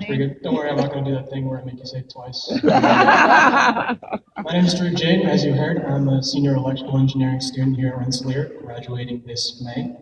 everybody. Pretty good. Don't worry, I'm not going to do that thing where I make you say it twice. My name is Dhruv Jain. As you heard, I'm a senior electrical engineering student here at Rensselaer, graduating this May.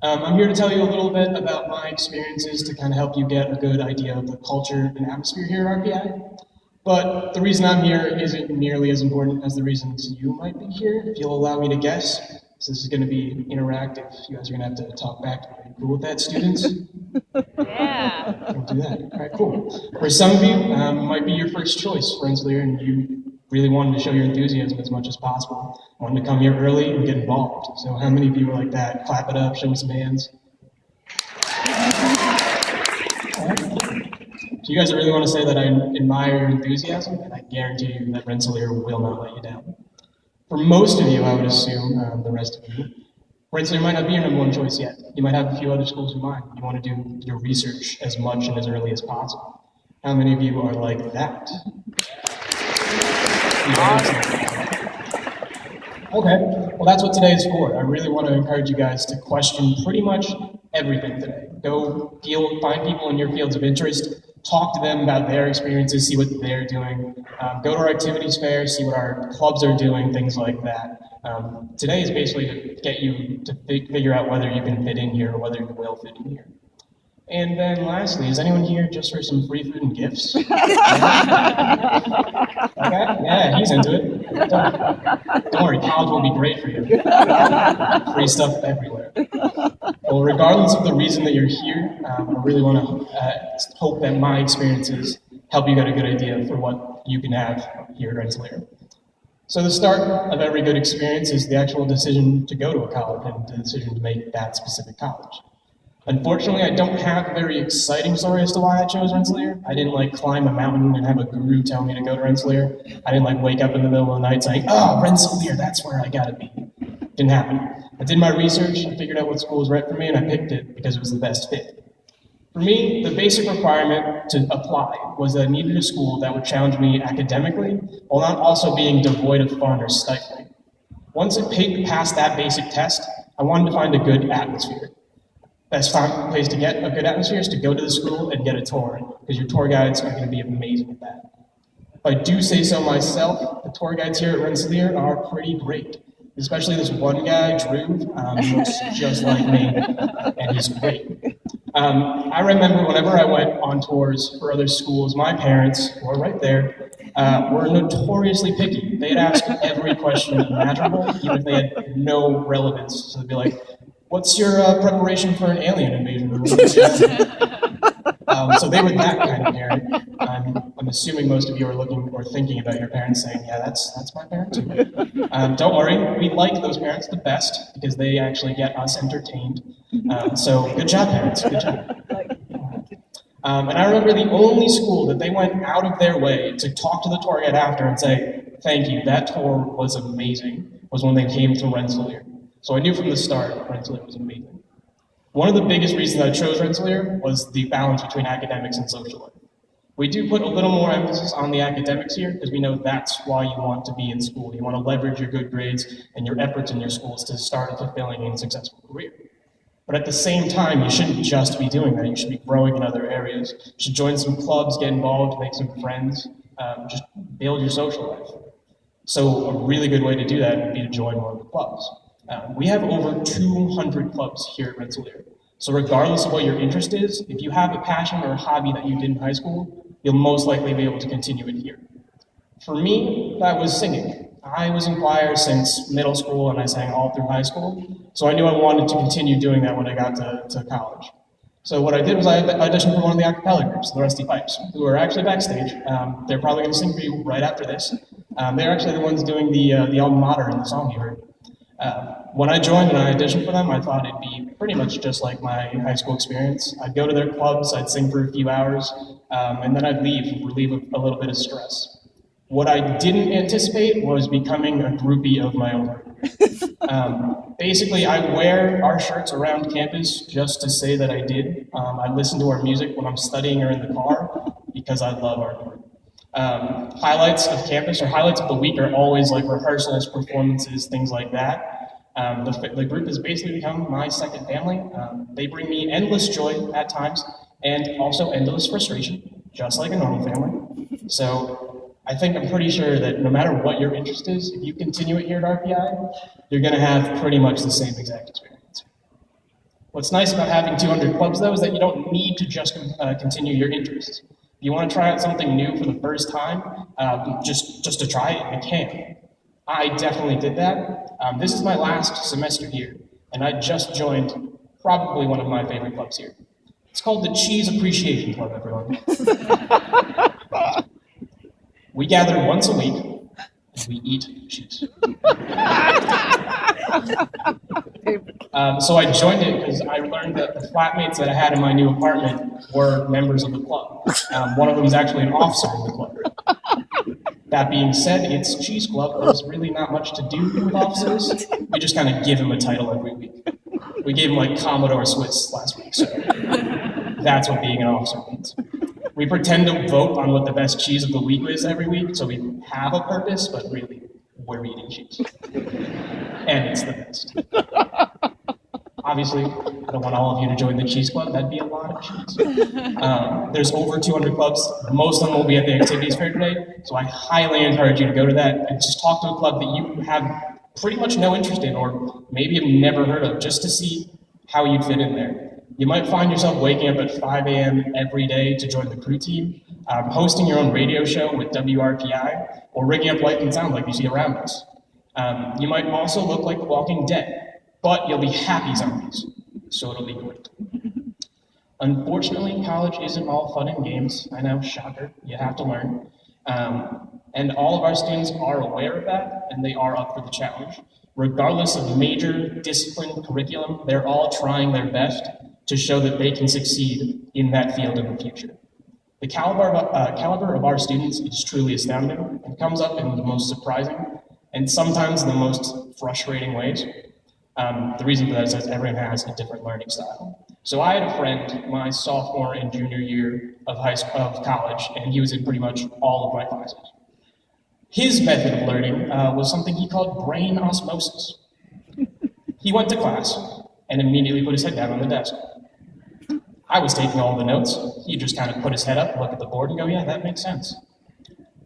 I'm here to tell you a little bit about my experiences to kind of help you get a good idea of the culture and atmosphere here at RPI. But the reason I'm here isn't nearly as important as the reasons you might be here, if you'll allow me to guess. So this is going to be interactive. You guys are going to have to talk back to me. Are you cool with that, students? Yeah. Don't do that. All right, cool. For some of you, it might be your first choice for Rensselaer, and you really wanted to show your enthusiasm as much as possible. Wanted to come here early and get involved. So how many of you were like that? Clap it up, show me some hands. All right. So you guys really want to say that I admire your enthusiasm, and I guarantee you that Rensselaer will not let you down. For most of you, I would assume, the rest of you, Rensselaer might not be your number one choice yet. You might have a few other schools in mind. You want to do your research as much and as early as possible. How many of you are like that? Okay, well that's what today is for. I really want to encourage you guys to question pretty much everything today. Go find people in your fields of interest, talk to them about their experiences, see what they're doing. Go to our activities fair, see what our clubs are doing, things like that. Today is basically to get you to figure out whether you can fit in here or whether you will fit in here. And then lastly, is anyone here just for some free food and gifts? Okay, yeah, he's into it. Don't worry, college will be great for you. Free stuff everywhere. Well, regardless of the reason that you're here, I really want to hope that my experiences help you get a good idea for what you can have here at Rensselaer. So the start of every good experience is the actual decision to go to a college and the decision to make that specific college. Unfortunately, I don't have a very exciting story as to why I chose Rensselaer. I didn't climb a mountain and have a guru tell me to go to Rensselaer. I didn't wake up in the middle of the night saying, "Oh, Rensselaer, that's where I gotta be." Didn't happen. I did my research, I figured out what school was right for me, and I picked it because it was the best fit. For me, the basic requirement to apply was that I needed a school that would challenge me academically while not also being devoid of fun or stifling. Once it passed that basic test, I wanted to find a good atmosphere. Best place to get a good atmosphere is to go to the school and get a tour, because your tour guides are going to be amazing at that. If I do say so myself, the tour guides here at Rensselaer are pretty great. Especially this one guy, Dhruv, he looks just like me, and he's great. I remember whenever I went on tours for other schools, my parents, who are right there, were notoriously picky. They'd ask every question imaginable, even if they had no relevance. So they'd be like, "What's your preparation for an alien invasion?" So they were that kind of parent. I'm assuming most of you are looking or thinking about your parents saying, "Yeah, that's my parent too." Don't worry, we like those parents the best because they actually get us entertained. So good job, parents. Good job. And I remember the only school that they went out of their way to talk to the tour guide after and say, "Thank you, that tour was amazing," was when they came to Rensselaer. So I knew from the start Rensselaer was amazing. One of the biggest reasons I chose Rensselaer was the balance between academics and social life. We do put a little more emphasis on the academics here because we know that's why you want to be in school. You want to leverage your good grades and your efforts in your schools to start a fulfilling and successful career. But at the same time, you shouldn't just be doing that. You should be growing in other areas. You should join some clubs, get involved, make some friends, just build your social life. So a really good way to do that would be to join one of the clubs. We have over 200 clubs here at Rensselaer. So regardless of what your interest is, if you have a passion or a hobby that you did in high school, you'll most likely be able to continue it here. For me, that was singing. I was in choir since middle school and I sang all through high school. So I knew I wanted to continue doing that when I got to college. So what I did was I auditioned for one of the a cappella groups, the Rusty Pipes, who are actually backstage. They're probably going to sing for you right after this. They're actually the ones doing the alma mater in the song you heard. When I joined and I auditioned for them, I thought it'd be pretty much just like my high school experience. I'd go to their clubs, I'd sing for a few hours, and then I'd relieve a little bit of stress. What I didn't anticipate was becoming a groupie of my own. Basically, I wear our shirts around campus just to say that I did. I listen to our music when I'm studying or in the car because I love our group. Highlights of campus or highlights of the week are always rehearsals, performances, things like that. The group has basically become my second family. They bring me endless joy at times and also endless frustration. just like a normal family. So I'm pretty sure that no matter what your interest is, if you continue it here at RPI, you're going to have pretty much the same exact experience. What's nice about having 200 clubs, though, is that you don't need to just continue your interests. If you want to try out something new for the first time, just to try it, you can. I definitely did that. This is my last semester here, and I just joined probably one of my favorite clubs here. It's called the Cheese Appreciation Club, everyone. We gather once a week, and we eat cheese. So I joined it because I learned that the flatmates that I had in my new apartment were members of the club. One of them is actually an officer in the club. That being said, it's Cheese Club. There's really not much to do with officers. We just kind of give him a title every week. We gave him like Commodore Swiss last week, so that's what being an officer means. We pretend to vote on what the best cheese of the week is every week, so we have a purpose, but really, we're eating cheese. And it's the best. Obviously, I don't want all of you to join the Cheese Club. That'd be a lot of cheese. There's over 200 clubs. Most of them will be at the activities fair today, so I highly encourage you to go to that and just talk to a club that you have pretty much no interest in, or maybe have never heard of, just to see how you'd fit in there. You might find yourself waking up at 5 a.m. every day to join the crew team, hosting your own radio show with WRPI, or rigging up light and sound like you see around us. You might also look like The Walking Dead, but you'll be happy zombies, so it'll be great. Unfortunately, college isn't all fun and games. I know, shocker, you have to learn. And all of our students are aware of that, and they are up for the challenge. Regardless of major, discipline, curriculum, they're all trying their best to show that they can succeed in that field in the future. The caliber of our students is truly astounding and comes up in the most surprising and sometimes the most frustrating ways. The reason for that is that everyone has a different learning style. So I had a friend my sophomore and junior year of college, and he was in pretty much all of my classes. His method of learning was something he called brain osmosis. He went to class and immediately put his head down on the desk. I was taking all the notes. He just kind of put his head up, look at the board, and go, yeah, that makes sense.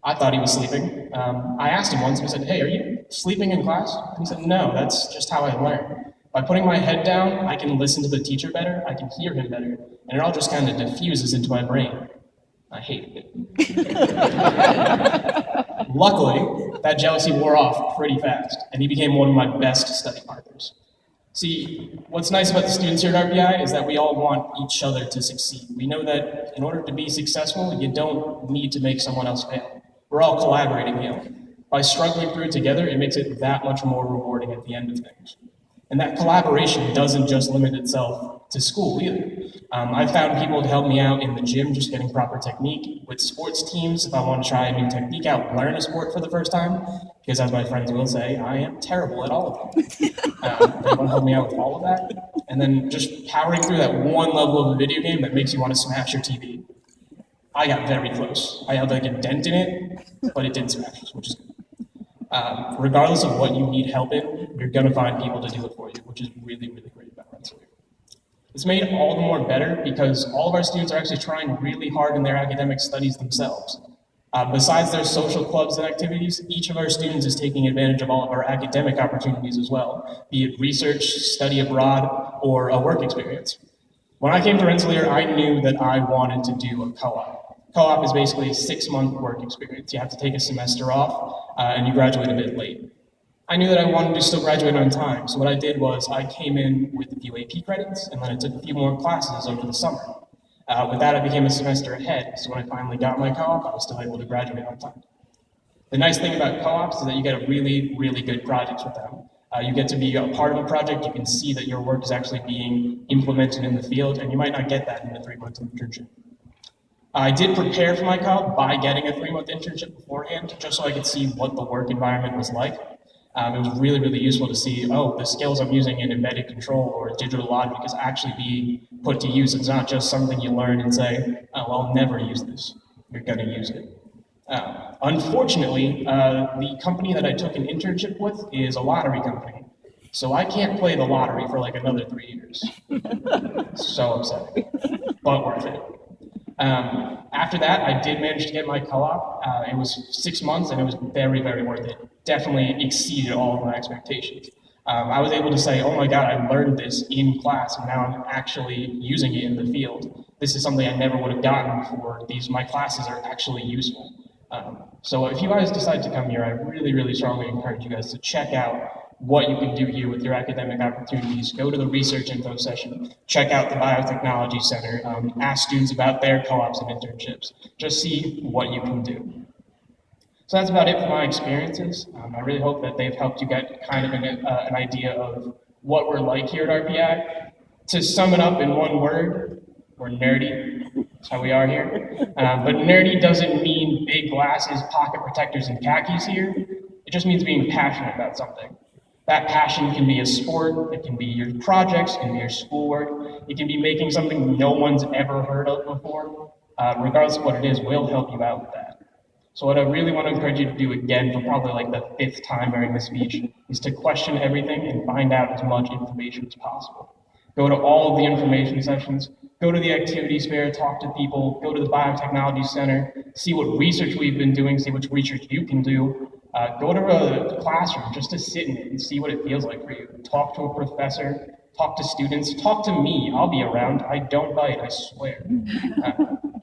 I thought he was sleeping. I asked him once, and I said, hey, are you sleeping in class? And he said, no, that's just how I learn. By putting my head down, I can listen to the teacher better, I can hear him better, and it all just kind of diffuses into my brain. I hated it. Luckily, that jealousy wore off pretty fast, and he became one of my best study partners. See, what's nice about the students here at RPI is that we all want each other to succeed. We know that in order to be successful, you don't need to make someone else fail. We're all collaborating here. By struggling through it together, it makes it that much more rewarding at the end of things. And that collaboration doesn't just limit itself to school either. I've found people to help me out in the gym, just getting proper technique, with sports teams, if I want to try a new technique out, learn a sport for the first time, because as my friends will say, I am terrible at all of them. They want to help me out with all of that, and then just powering through that one level of a video game that makes you want to smash your TV. I got very close. I had like a dent in it, but it didn't smash, which is good. Regardless of what you need help in, you're going to find people to do it for you, which is really, really great about Rensselaer. It's made all the more better because all of our students are actually trying really hard in their academic studies themselves. Besides their social clubs and activities, each of our students is taking advantage of all of our academic opportunities as well, be it research, study abroad, or a work experience. When I came to Rensselaer, I knew that I wanted to do a co-op. Co-op is basically a 6-month work experience. You have to take a semester off, and you graduate a bit late. I knew that I wanted to still graduate on time, so what I did was I came in with a few AP credits, and then I took a few more classes over the summer. With that, I became a semester ahead, so when I finally got my co-op, I was still able to graduate on time. The nice thing about co-ops is that you get a really, really good projects with them. You get to be a part of a project, you can see that your work is actually being implemented in the field, and you might not get that in a 3-month internship. I did prepare for my co-op by getting a 3-month internship beforehand, just so I could see what the work environment was like. It was really, really useful to see, the skills I'm using in embedded control or digital logic is actually being put to use. It's not just something you learn and say, I'll never use this. You're going to use it. Unfortunately, the company that I took an internship with is a lottery company. So I can't play the lottery for like another 3 years. So upsetting, but worth it. After that, I did manage to get my co-op. It was 6 months, and it was very, very worth it. Definitely exceeded all of my expectations. I was able to say, oh my God, I learned this in class, and now I'm actually using it in the field. This is something I never would have gotten before. My classes are actually useful. So if you guys decide to come here, I really, really strongly encourage you guys to check out what you can do here with your academic opportunities. Go to the research info session, check out the Biotechnology Center, ask students about their co-ops and internships. Just see what you can do. So that's about it for my experiences. I really hope that they've helped you get kind of an idea of what we're like here at RPI. To sum it up in one word, we're nerdy. That's how we are here. But nerdy doesn't mean big glasses, pocket protectors, and khakis here. It just means being passionate about something. That passion can be a sport, it can be your projects, it can be your schoolwork, it can be making something no one's ever heard of before. Regardless of what it is, we'll help you out with that. So what I really want to encourage you to do again for probably like the 5th time during this speech is to question everything and find out as much information as possible. Go to all of the information sessions, go to the activities fair, talk to people, go to the Biotechnology Center, see what research we've been doing, see which research you can do. Go to a classroom just to sit in it and see what it feels like for you. Talk to a professor, talk to students, talk to me. I'll be around. I don't bite, I swear.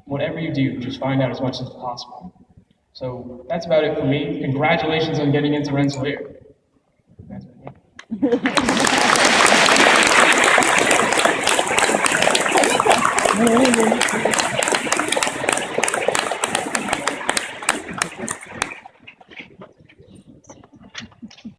Whatever you do, just find out as much as possible. So that's about it for me. Congratulations on getting into Rensselaer. That's it.